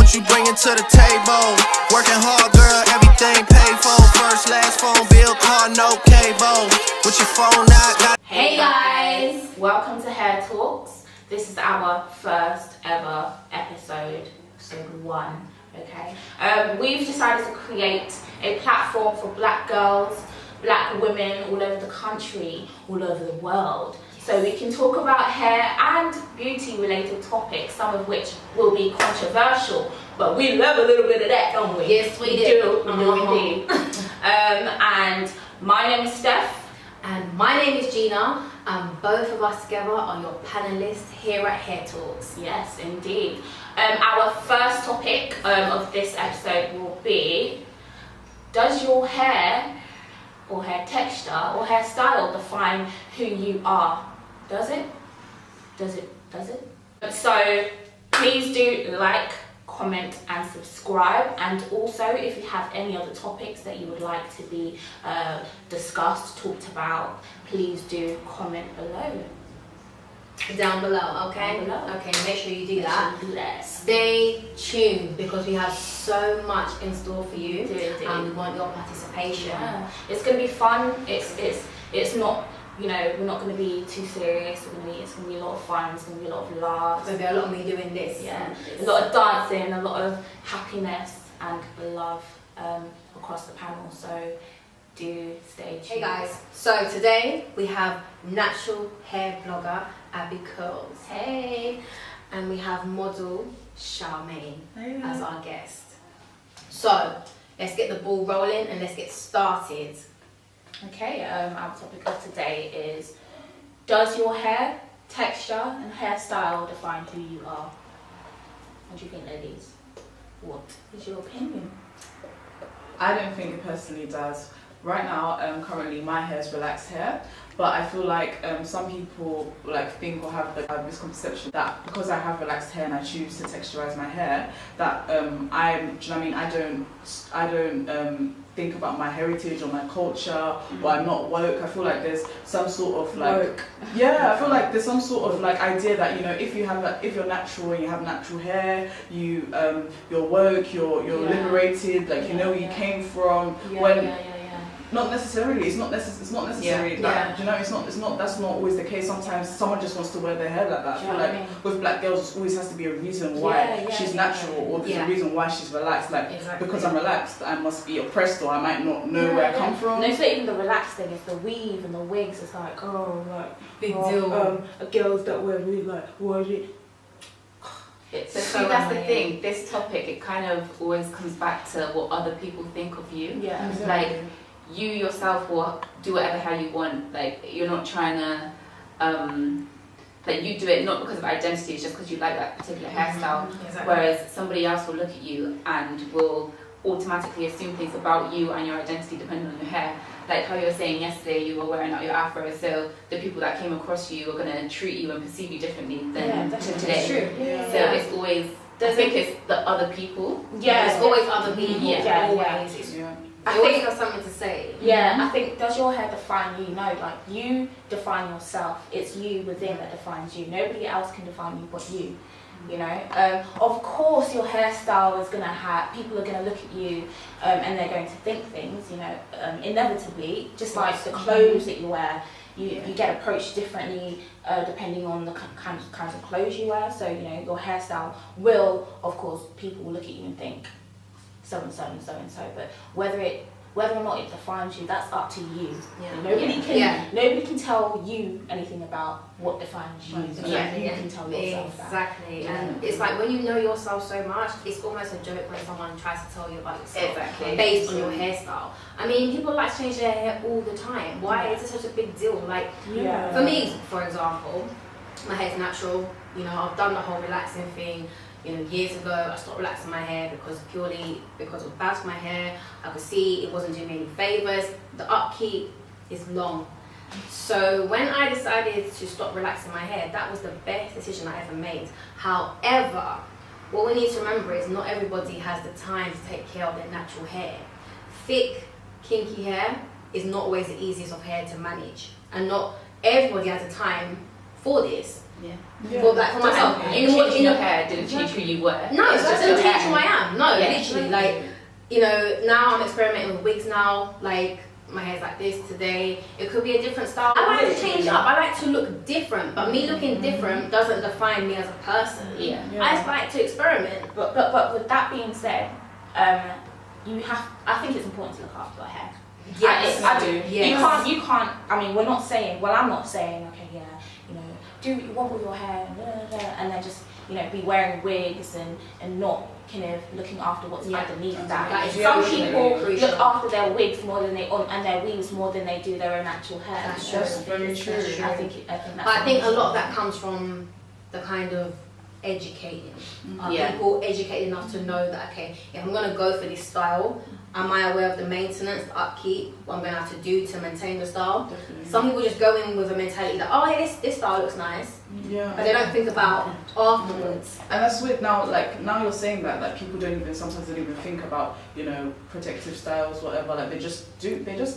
what you bringing to the table. Working hard, girl, everything paid for. First, last phone bill, car, no cable. With your phone out. Hey guys, welcome to Hair Talks. This is our first ever episode 1. Okay, we've decided to create a platform for black girls, black women all over the country, all over the world, so we can talk about hair and beauty related topics, some of which will be controversial, but we love a little bit of that, don't we? Yes, we do. We do indeed. And my name is Steph. And my name is Gina, and both of us together are your panelists here at Hair Talks. Yes, indeed. Our first topic of this episode will be, does your hair or hair texture or hairstyle define who you are? Does it? Does it? Does it? So please do like, comment and subscribe, and also if you have any other topics that you would like to be discussed, talked about, please do comment below. Down below, okay? Down below. Okay, make sure you do that. That. Stay tuned because we have so much in store for you, and we want your participation. Yeah. It's going to be fun. It's not, you know, we're not going to be too serious. It's going to be a lot of fun. It's going to be a lot of laughs. There's going to be a lot of me doing this. Yeah, a lot of dancing, a lot of happiness and love across the panel. So do stay tuned. Hey guys, so today we have natural hair blogger Abbiecurls. Hey, and we have model Charmaine as our guest. So let's get the ball rolling and let's get started. Okay, our topic of today is, does your hair texture and hairstyle define who you are? What do you think, ladies? What is your opinion? I don't think it personally does. Right now, currently my hair is relaxed hair, but I feel like some people think or have the misconception that because I have relaxed hair and I choose to texturize my hair, that do you know what I mean? I don't think about my heritage or my culture, or I'm not woke. I feel like there's some sort of woke. Yeah, I feel like there's some sort of idea that, you know, if you're natural and you have natural hair, you're woke, you're liberated, you know where you came from. Not necessarily. It's not necessary. That, you know, it's not. That's not always the case. Sometimes someone just wants to wear their hair like that. I feel like with black girls, there always has to be a reason why she's natural, or there's a reason why she's relaxed. Because I'm relaxed, I must be oppressed, or I might not know where I come from. No, it's not even the relaxed thing. It's the weave and the wigs. It's like, big deal. Girls that wear wigs, what is it? So that's the thing. This topic, it kind of always comes back to what other people think of you. Yeah. Like, you yourself will do whatever hair you want. You're not trying to, you do it not because of identity, it's just because you like that particular hairstyle. Exactly. Whereas somebody else will look at you and will automatically assume things about you and your identity depending on your hair. Like how you were saying yesterday, you were wearing out your afro, so the people that came across you are going to treat you and perceive you differently than today. True. So it's always, I think it's the other people. Yeah, it's always other people. Always. I think think have something to say. Yeah, I think, does your hair define you? No, you define yourself. It's you within that defines you. Nobody else can define you but you. You know, of course your hairstyle is gonna have, people are gonna look at you and they're going to think things. You know, inevitably, just like the clothes that you wear, you get approached differently depending on the kinds of clothes you wear. So you know, your hairstyle will, of course, people will look at you and think so and so and so and so, but whether or not it defines you, that's up to you. Nobody can tell you anything about what defines you. You can tell yourself that. Exactly. And it's like when you know yourself so much, it's almost a joke when someone tries to tell you about yourself based on your hairstyle. I mean, people like to change their hair all the time. Why is it such a big deal? For me, for example, my hair's natural. You know, I've done the whole relaxing thing. You know, years ago, I stopped relaxing my hair purely because of bad my hair. I could see it wasn't doing me any favors. The upkeep is long. So when I decided to stop relaxing my hair, that was the best decision I ever made. However, what we need to remember is not everybody has the time to take care of their natural hair. Thick, kinky hair is not always the easiest of hair to manage, and not everybody has the time for this. Yeah. For myself. Changing your hair didn't change who you were. No, it doesn't change who I am. No, Yeah. literally, like, you know, now I'm experimenting with wigs now, like, my hair's like this today. It could be a different style. I like to change it up. I like to look different, but me looking different doesn't define me as a person. Yeah. I just like to experiment. But with that being said, I think it's important to look after your hair. Yes, I do. Yes. You can't. I mean, we're not saying. Well, I'm not saying. Okay, yeah, you know, do what you want with your hair, and then just be wearing wigs and not kind of looking after what's underneath that. That is Some really people crucial. look after their wigs more than and their weaves more than they do their own actual hair. That's very true. I think that's. But I think a lot of that comes from the kind of educating. Are people educated enough to know that, okay, if I'm going to go for this style, am I aware of the maintenance, the upkeep, what I'm going to have to do to maintain the style? Definitely. Some people just go in with a mentality that, oh, yeah, this style looks nice. Yeah. But they don't think about afterwards. And that's weird now, like, now you're saying that people sometimes don't even think about, protective styles, whatever, like, they just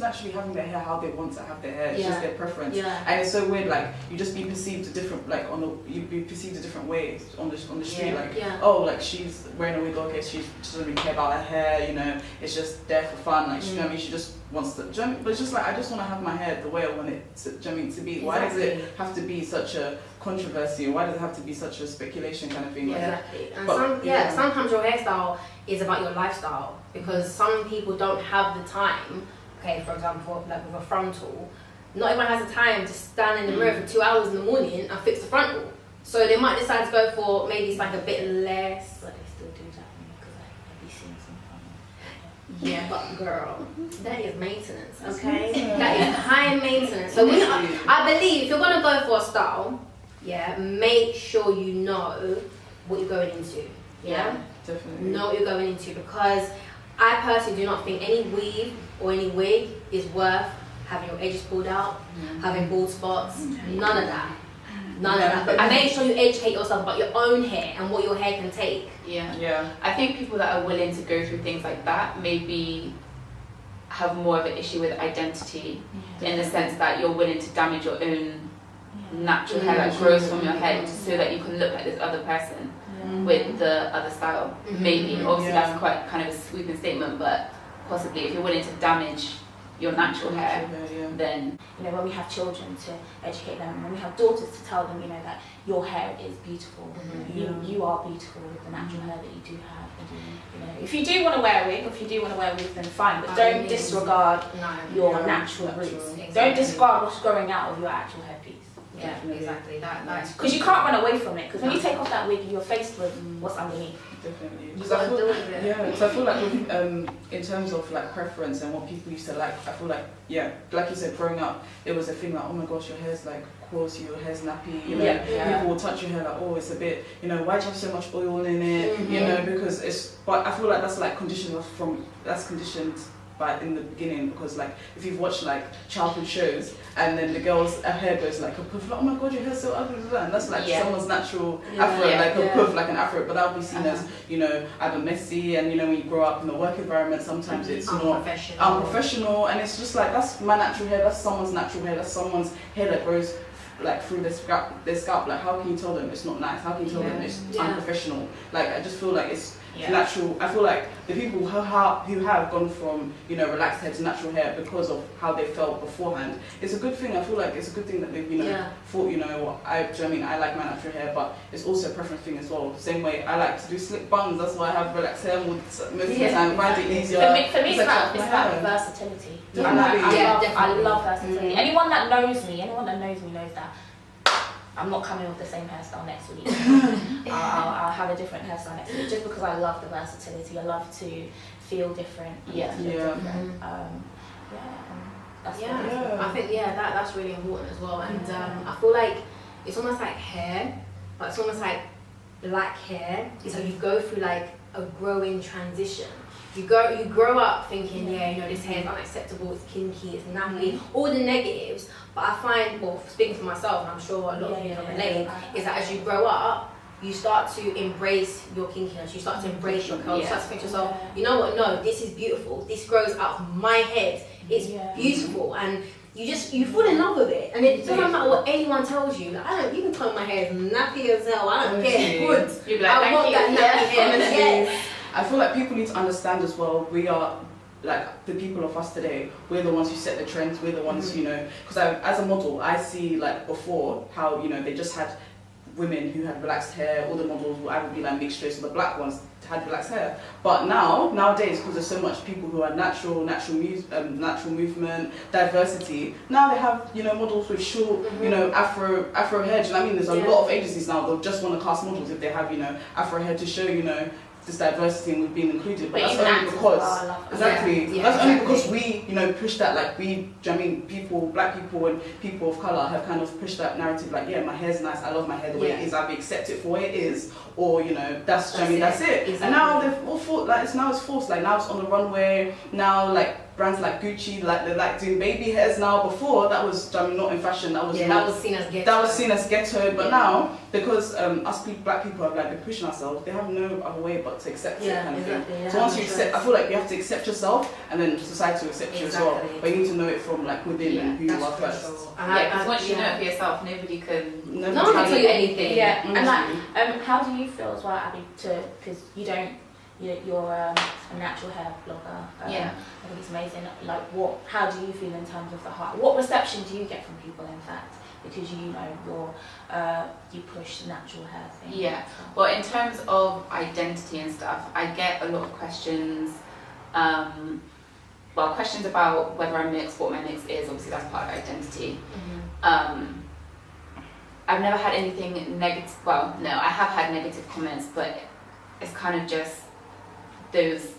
naturally having their hair how they want to have their hair, it's just their preference. Yeah. And it's so weird, like, you just be perceived a different, like, you be perceived a different way on the street, like, oh, like, she's wearing a wig, okay, she doesn't really care about her hair, it's just there for fun, like, you know what I mean, she just wants to, but it's just like, I just want to have my hair the way I want it to, to be. Exactly. Why does it have to be such a controversy? Why does it have to be such a speculation kind of thing? Exactly. And But, sometimes your hairstyle is about your lifestyle, because some people don't have the time. Okay, for example, like with a frontal, not everyone has the time to stand in the mirror for 2 hours in the morning and fix the frontal. So they might decide to go for maybe it's like a bit less. But they still do that because I be seeing some fun. Yeah, but girl, that is maintenance, okay? That is high maintenance. So I believe if you're gonna go for a style, make sure you know what you're going into. Yeah, definitely. Know what you're going into, because I personally do not think any weave or any wig is worth having your edges pulled out, having bald spots, none of that. None of that. But make sure you educate yourself about your own hair and what your hair can take. Yeah. I think people that are willing to go through things like that maybe have more of an issue with identity, in the sense that you're willing to damage your own natural hair that grows from your head so that you can look like this other person with the other style. Maybe. Obviously that's quite kind of a sweeping statement, but possibly if you're willing to damage your natural hair, then when we have children, to educate them, when we have daughters, to tell them that your hair is beautiful. You are beautiful with the natural hair that you do have. If you do want to wear a wig, then fine, but don't disregard your natural roots. Exactly. Don't disregard what's growing out of your actual headpiece. Yeah, exactly. That's because you can't run away from it. Because when you take off that wig, you're faced with what's underneath. Definitely. You gotta deal with it. Yeah, so I feel like in terms of like preference and what people used to like, I feel like like you said, growing up, it was a thing like, oh my gosh, your hair's like coarse, your hair's nappy. People will touch your hair like, oh, it's a bit, why do you have so much oil in it? Because it's. But I feel like that's like conditioned in the beginning, because like if you've watched like childhood shows and then the girl's hair goes like a puff, like, oh my god, your hair's so ugly, and that's like someone's natural afro, like a puff, like an afro, but that would be seen as either messy, and when you grow up in the work environment, sometimes it's not unprofessional, and it's just like, that's my natural hair, that's someone's natural hair, that's someone's hair that grows like through their scalp. Like, how can you tell them it's not nice? How can you tell them it's unprofessional? Like, I just feel like it's natural. I feel like the people who have gone from relaxed hair to natural hair because of how they felt beforehand, it's a good thing. I feel like it's a good thing that they've thought, I like my natural hair, but it's also a preference thing as well. Same way I like to do slick buns, that's why I have relaxed hair most of the time. I find it easier. For me it's about versatility. I love versatility. Anyone that knows me knows that I'm not coming with the same hairstyle next week. I'll have a different hairstyle next week, just because I love the versatility. I love to feel different. I think that's really important as well. And I feel like it's almost like hair, but it's almost like black hair. So you go through like a growing transition. You grow up thinking, this hair is unacceptable, it's kinky, it's nappy, all the negatives. But I find, well, speaking for myself, and I'm sure a lot of you can relate, is that as you grow up, you start to embrace your kinkiness, you start to embrace your curls, you start to think to yourself, you know what, no, this is beautiful, this grows out of my head, it's beautiful. And you fall in love with it, and it doesn't matter what anyone tells you. Like, I don't, you can tell my hair is nappy as hell. I don't care. Good. You'd be like, I want that nappy hair. Honestly, I feel like people need to understand as well. We are like the people of us today. We're the ones who set the trends. We're the ones, you know. Because as a model, I see like before how, you know, they just had women who had relaxed hair. All the models would either be like mixed race, or the black ones had relaxed hair. But nowadays, because there's so much people who are natural movement, diversity. Now they have, you know, models with short, you know, afro hair. Do you know what I mean? There's a lot of agencies now that just want to cast models if they have, you know, afro hair to show, you know, this diversity and we've been included. But that's only because that's only because we, you know, push that, like we, do you know what I mean, people, black people and people of colour have kind of pushed that narrative, like, yeah, my hair's nice, I love my hair the way it is, I accept it for what it is, or, you know, that's it. Exactly. And now they've all thought, like, it's forced, like now it's on the runway, now like brands like Gucci, like they're like doing baby hairs now. Before that was, I mean, not in fashion, that was seen as ghetto. That was seen as ghetto, but now, because us black people have like been pushing ourselves, they have no other way but to accept it kind of thing. So once you accept, I feel like you have to accept yourself, and then society will accept you as well. But you need to know it from like within and who you are first. Yeah, because once you know it for yourself, nobody can tell you anything. Yeah, and like, how do you feel as well, Abby? Because you're a natural hair blogger. I think it's amazing. Like, how do you feel in terms of the heart? What reception do you get from people, in fact? Because you know you push the natural hair thing. Yeah. Well, in terms of identity and stuff, I get a lot of questions. Questions about whether I'm mixed, what my mix is. Obviously, that's part of identity. I've never had anything negative. Well, no, I have had negative comments, but it's kind of just those,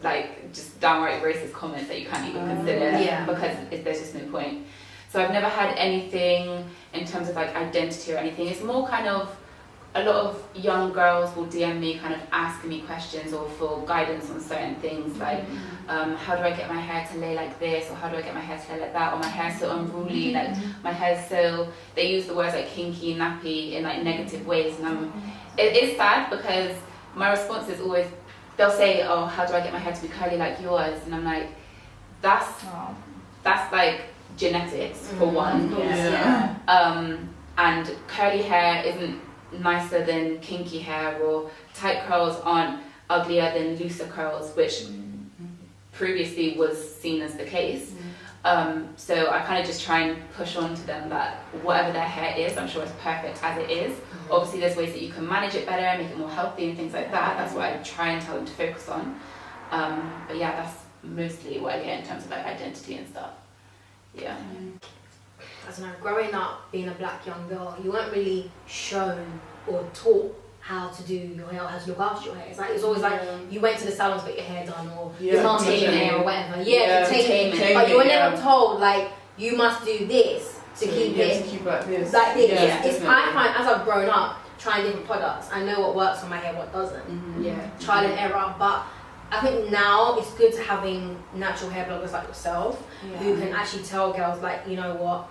like, just downright racist comments that you can't even consider because there's just no point. So I've never had anything in terms of like identity or anything. It's more kind of, a lot of young girls will DM me kind of asking me questions or for guidance on certain things, like how do I get my hair to lay like this, or how do I get my hair to lay like that, or my hair's so unruly, like my hair's so, they use the words like kinky, nappy in like negative ways, and it is sad because my response is always, they'll say, oh, how do I get my hair to be curly like yours? And I'm like, that's like genetics for one. And curly hair isn't nicer than kinky hair, or tight curls aren't uglier than looser curls, which previously was seen as the case. So I kind of just try and push on to them that whatever their hair is, I'm sure it's perfect as it is. Obviously there's ways that you can manage it better, make it more healthy and things like that. That's what I try and tell them to focus on. But yeah, that's mostly what I get in terms of like identity and stuff. Yeah. I don't know, growing up being a black young girl, you weren't really shown or taught how to do your hair or how to look after your hair. It's like, it's always like you went to the salon to get your hair done, or your mum did your hair or whatever. But you were never told like you must do this to keep it to keep like this. Like this. I find as I've grown up trying different products, I know what works for my hair, what doesn't. Trial and error, but I think now it's good to having natural hair bloggers like yourself who can actually tell girls like, you know what,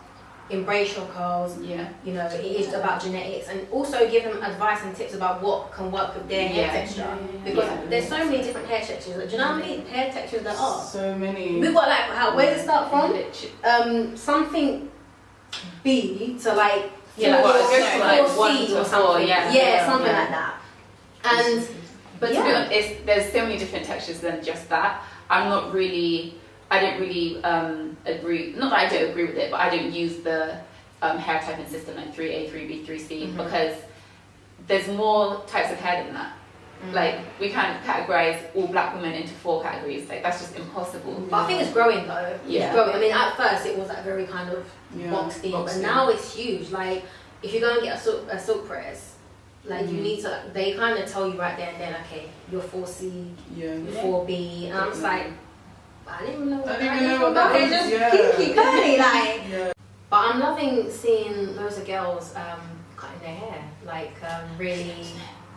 embrace your curls. You know, it is about genetics, and also give them advice and tips about what can work with their hair texture. Because there's so many different hair textures. Do you know how many hair textures there are? So many. We've got like, where does it start from? Something B to like, like 1 to 4, something like that. And but to be honest, there's so many different textures than just that. I don't really agree, not that I don't agree with it, but I don't use the hair typing system like 3A, 3B, 3C because there's more types of hair than that. Like, we can't categorize all black women into 4 categories, like that's just impossible. But I think it's growing though. It's growing. I mean, at first it was like very kind of boxed in, but now it's huge. Like, if you go and get a silk press, like you need to, they kind of tell you right there and then, okay, you're 4C, you're 4B, and I'm just like, I didn't even know what that was. It's just kinky, curly, like. But I'm loving seeing loads of girls cutting their hair, like really,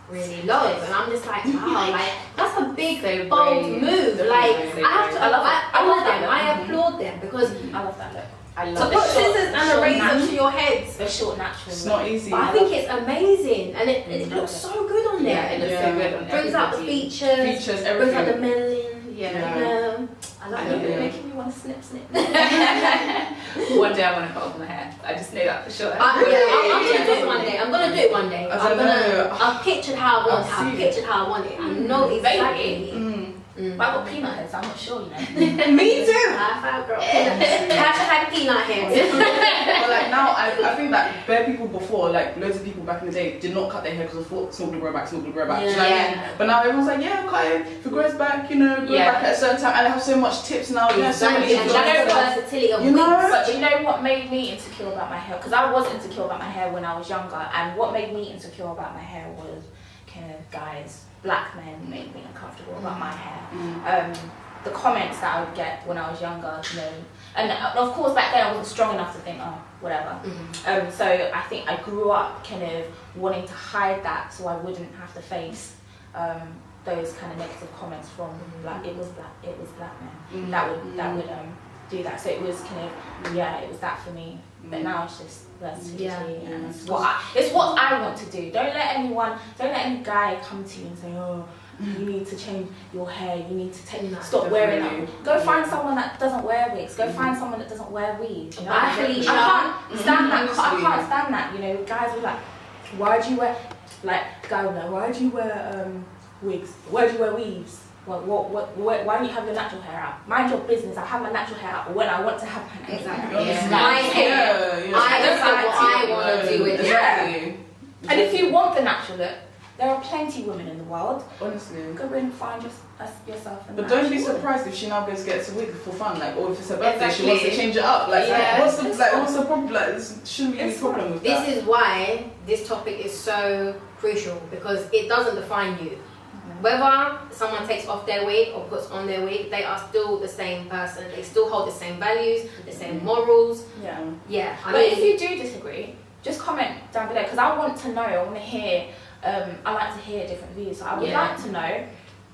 really low, and I'm just like, wow, like that's a big, bold move. Like, I love them. I applaud them because I love that look. I love to put scissors and a razor to your head. The short natural. It's not easy. But I think it's amazing, and it looks so good on there. Yeah, it looks so good on there. Brings out the features, everything. brings out the melanin. I love it. making me want to snip. One day I want to cut off my hair. I just know that for sure. I'm gonna do it one day. I'm gonna do it one day. I don't know. I've pictured how I want it. I've I've pictured how I want it. I know exactly. But I've got peanut heads, I'm not sure, you know. Me too. High five, girl. Hashtag peanut heads. But like now, I think that bare people before, like loads of people back in the day, did not cut their hair because they thought it's not gonna grow back, it's not gonna grow back. Do you know what I mean? But now everyone's like, yeah, cut it. If it grows back, you know, grow back at a certain time. And they have so much tips now. You know, so many And that's the versatility of you know? wigs. But you know what made me insecure about my hair? Because I was insecure about my hair when I was younger, and what made me insecure about my hair was kind of guys, black men made me uncomfortable about my hair. The comments that I would get when I was younger, you know, and of course back then I wasn't strong enough to think, oh, whatever. So I think I grew up kind of wanting to hide that so I wouldn't have to face those kind of negative comments from black. It was black men that would do that. So it was kind of it was that for me. But now it's just versatility, and it's what I want to do. Don't let any guy come to you and say, oh, you need to change your hair, you need to stop wearing them. Go find someone that doesn't wear wigs, go find someone that doesn't wear weaves. You know? I can't stand that. I can't stand that. You know, guys will like, why do you wear, like, guy will like, why do you wear wigs? Why do you wear weaves? Why don't you have your natural hair out? Mind your business. I have my natural hair out when I want to have my natural hair out. My hair. I decide what I want to do with it. And if you want the natural look, there are plenty of women in the world. Honestly. Go and find yourself. But don't be surprised if she now goes gets a wig for fun, like, or if it's her birthday, she wants to change it up. Like, what's the problem? Like, there shouldn't be any problem with that. This is why this topic is so crucial, because it doesn't define you. Whether someone takes off their wig or puts on their wig, they are still the same person. They still hold the same values, the same morals. Yeah. But if you do disagree, just comment down below, because I want to know. I want to hear. I like to hear different views. So I would like to know,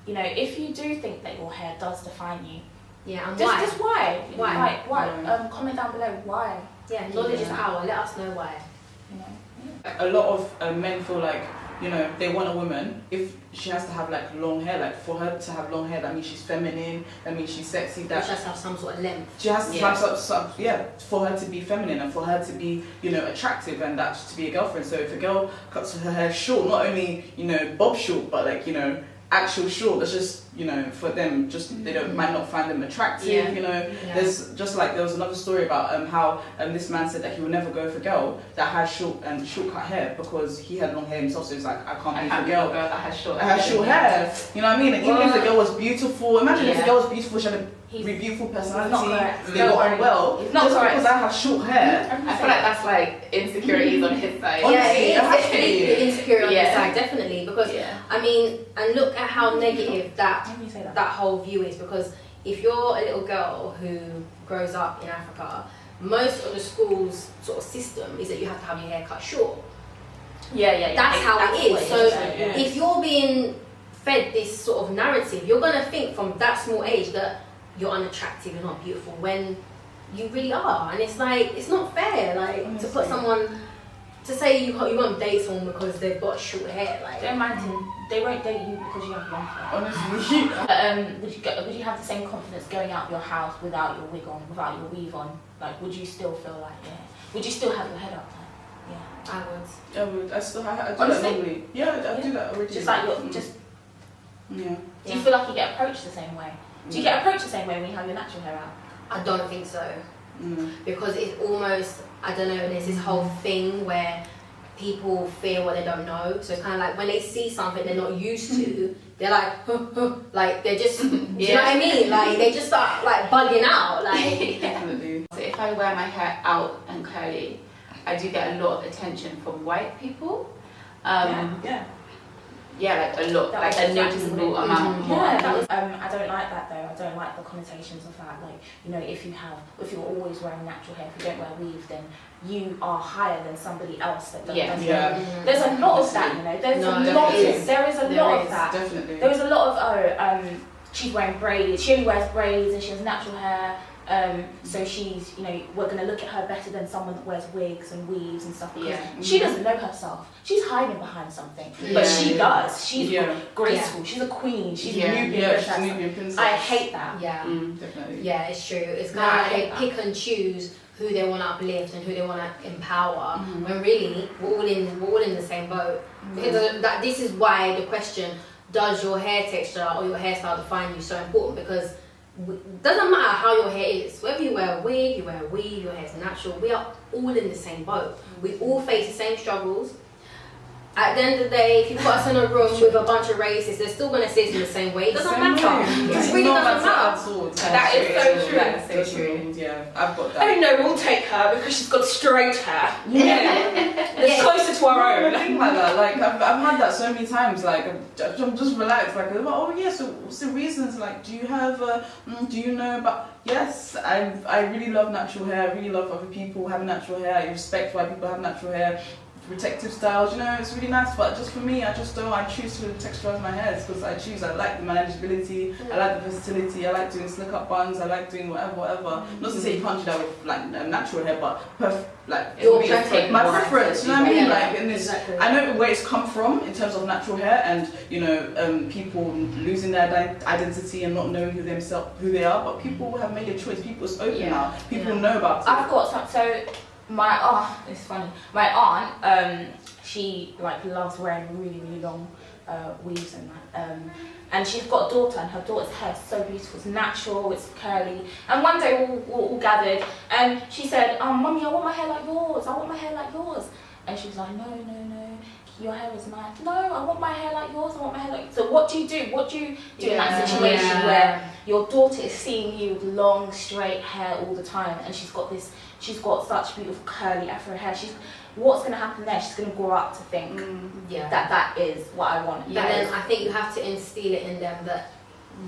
you know, if you do think that your hair does define you. Yeah, and just why? Why? Why? Comment down below why. Yeah, knowledge is power. Let us know why. You know. A lot of men feel like, you know, they want a woman if she has to have like long hair. Like, for her to have long hair, that means she's feminine. That means she's sexy. That she has to have some sort of length. She has to have some, for her to be feminine and for her to be, you know, attractive, and that's to be a girlfriend. So if a girl cuts her hair short, not only, you know, bob short, but like, you know, actual short, that's just, you know, for them, just they might not find them attractive. You know, there's just like, there was another story about how this man said that he would never go for a girl that has short cut hair because he had long hair himself. So it's like, I can't be a girl that has short hair. You know what I mean? And even if the girl was beautiful, imagine if the girl was beautiful, she had a beautiful personality, they got on well. It's not just correct. because I have short hair. I feel like that's like insecurities on his side. It's insecure on his side, definitely, because I mean, and look at how negative that whole view is, because if you're a little girl who grows up in Africa, most of the school's sort of system is that you have to have your hair cut short. That's how it is. So if you're being fed this sort of narrative, you're gonna think from that small age that you're unattractive, you're not beautiful, when you really are. And it's like, it's not fair, like, to put someone, to say you won't date someone because they've got short hair, like. Don't mind them. They won't date you because you have long hair. Honestly. Would you have the same confidence going out your house without your wig on, without your weave on? Like, would you still feel like, would you still have your head up? I would. I would. I do that normally. I do that already. Just like do you feel like you get approached the same way? Do you get approached the same way when you have your natural hair out? I don't think so. Because it's almost, I don't know, there's this whole thing where people fear what they don't know. So it's kind of like when they see something they're not used to, they're like, like they're just, do you know what I mean? Like they just start like bugging out. Like Definitely. So if I wear my hair out and curly, I do get a lot of attention from white people. Like a lot, like a noticeable amount. I don't like that though. I don't like the connotations of that. Like, you know, if you're always wearing natural hair, if you don't wear weave, then you are higher than somebody else that doesn't. There's a lot of that, you know. There is a lot of that. Definitely. There is a lot of she's wearing braids. She only wears braids and she has natural hair. So she's, we're going to look at her better than someone that wears wigs and weaves and stuff, because she doesn't know herself. She's hiding behind something, but she does. She's graceful. She's a queen. She's a Nubian princess. I hate that. Yeah, definitely. Yeah, it's true. It's kind of like they pick and choose who they want to uplift and who they want to empower. When really we're all in the same boat. Because this is why the question, does your hair texture or your hairstyle define you, so important, because it doesn't matter how your hair is, whether you wear a wig, you wear a weave, your hair's natural, we are all in the same boat. We all face the same struggles. At the end of the day, if you put us in a room with a bunch of racists, they're still going to see us in the same way. It doesn't matter. It really doesn't matter. That is so true. That's so true. Yeah, I've got that. Oh no, we'll take her because she's got straight hair. It's closer to our own. I think like that. Like I've had that so many times. Like I'm just relaxed. Like, oh yeah. So what's the reasons? Like, do you have? Do you know about? Yes, I really love natural hair. I really love other people having natural hair. I respect why people have natural hair. Protective styles, it's really nice, but just for me, I choose to texturize my hair because I like the manageability, I like the versatility, I like doing slick up buns, I like doing whatever. Not to say you can't do that with like natural hair, but my preference, you know what I mean? Like in this, I know where it's come from in terms of natural hair, and people losing their identity and not knowing who they are, but people have made a choice. People, it's open now. People know about it. I've got some, so. It's funny. My aunt, she loves wearing really, really long weaves and that. And she's got a daughter, and her daughter's hair is so beautiful. It's natural, it's curly. And one day we all gathered, and she said, "Mummy, I want my hair like yours. I want my hair like yours." And she was like, "No, your hair is nice. No, I want my hair like yours. I want my hair like yours." So what do you do? What do you do in that situation where your daughter is seeing you with long, straight hair all the time, and she's got such beautiful curly afro hair? What's going to happen there? She's going to grow up to think that is what I want. But then I think you have to instill it in them that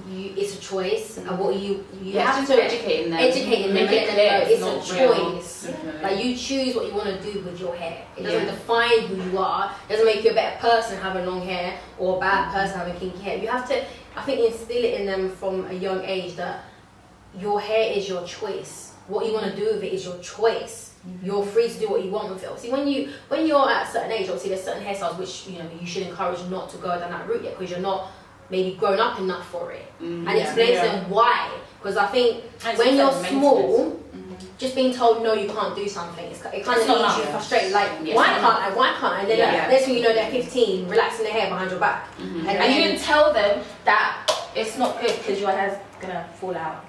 it's a choice, and what you have to educate them, let them know it's a choice. Like, you choose what you want to do with your hair. It doesn't define who you are. It doesn't make you a better person having long hair or a bad person having kinky hair. You have to, I think, instill it in them from a young age that your hair is your choice. What you want to do with it is your choice. You're free to do what you want with it. Obviously, when you're at a certain age, obviously there's certain hairstyles which you should encourage not to go down that route yet, because you're not maybe grown up enough for it. And explain to them why. Because I think when you're small, just being told no, you can't do something, it kind of leaves you frustrated. Like, why can't I? And then next thing you know, they're 15, relaxing their hair behind your back. And you didn't tell them that it's not good because your hair's gonna fall out.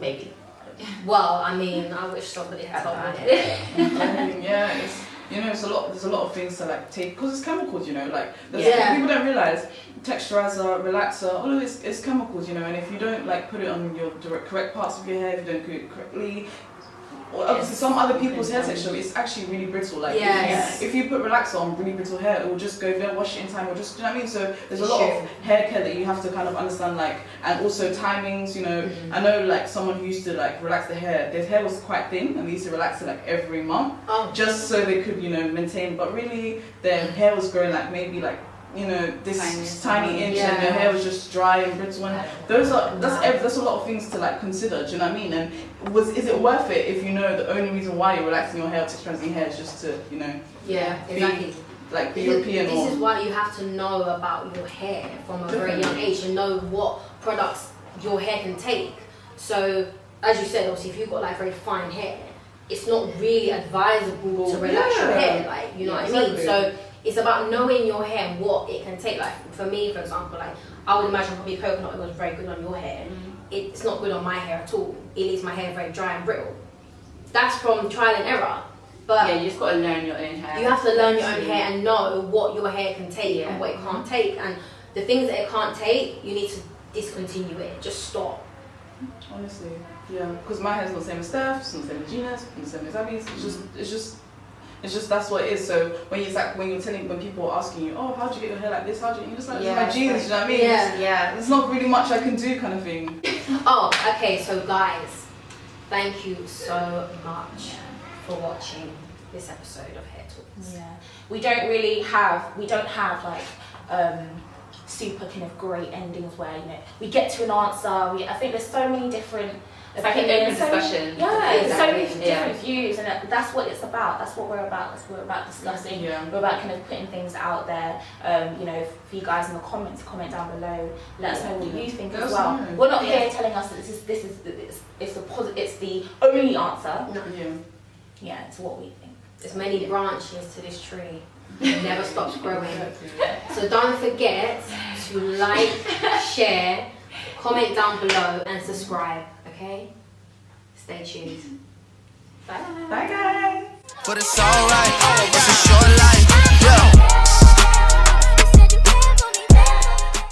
Maybe. Well, I mean, I wish somebody had told me. There's a lot of things to take, because it's chemicals, people don't realise texturizer, relaxer, all of it is chemicals, and if you don't put it on your correct parts of your hair, if you don't do it correctly, or obviously some other people's hair texture is actually really brittle. If you put relaxer on really brittle hair, it will just go, don't wash it in time, or just, do you know what I mean? So there's a lot of hair care that you have to kind of understand, and also timings, I know someone who used to relax their hair was quite thin, and they used to relax it every month, just so they could, maintain, but really their hair was growing maybe this tiny inch, and their hair was just dry and brittle. And that's a lot of things to consider. Do you know what I mean? And is it worth it if the only reason why you're relaxing your hair, texturizing your hair, is just to exactly. Be European? This is why you have to know about your hair from a very young age and know what products your hair can take. So as you said, obviously, if you've got very fine hair, it's not really advisable to relax your hair. You know what I mean? So it's about knowing your hair and what it can take. For me, for example, I would imagine probably coconut oil is very good on your hair. It's not good on my hair at all. It leaves my hair very dry and brittle. That's from trial and error. But you just got to learn your own hair. You have to learn your own hair and know what your hair can take and what it can't take. And the things that it can't take, you need to discontinue it. Just stop. Honestly, because my hair's not the same as Steph's, not the same as Gina's, not the same as Abby's. It's just that's what it is. So when people are asking you, oh, how'd you get your hair like this? You're just it's my genes, you know what I mean? There's not really much I can do, kind of thing. Oh, okay. So guys, thank you so much for watching this episode of Hair Talks. We don't have super kind of great endings where, you know, we get to an answer. I think there's so many different. It's like an open discussion. Yeah, it's so many Exactly. different views, and that's what it's about. That's what we're about. That's what we're about discussing. Yeah. We're about kind of putting things out there. You know, for you guys in the comments, comment down below. Let us know what you think as well. We're not here telling us that it's the only answer. No. Yeah. Yeah, it's what we think. There's many branches to this tree. It never stops growing. So don't forget to like, share, comment down below, and subscribe. Okay? Stay tuned. Bye. Bye guys. But it's alright, it's a short life. Yeah.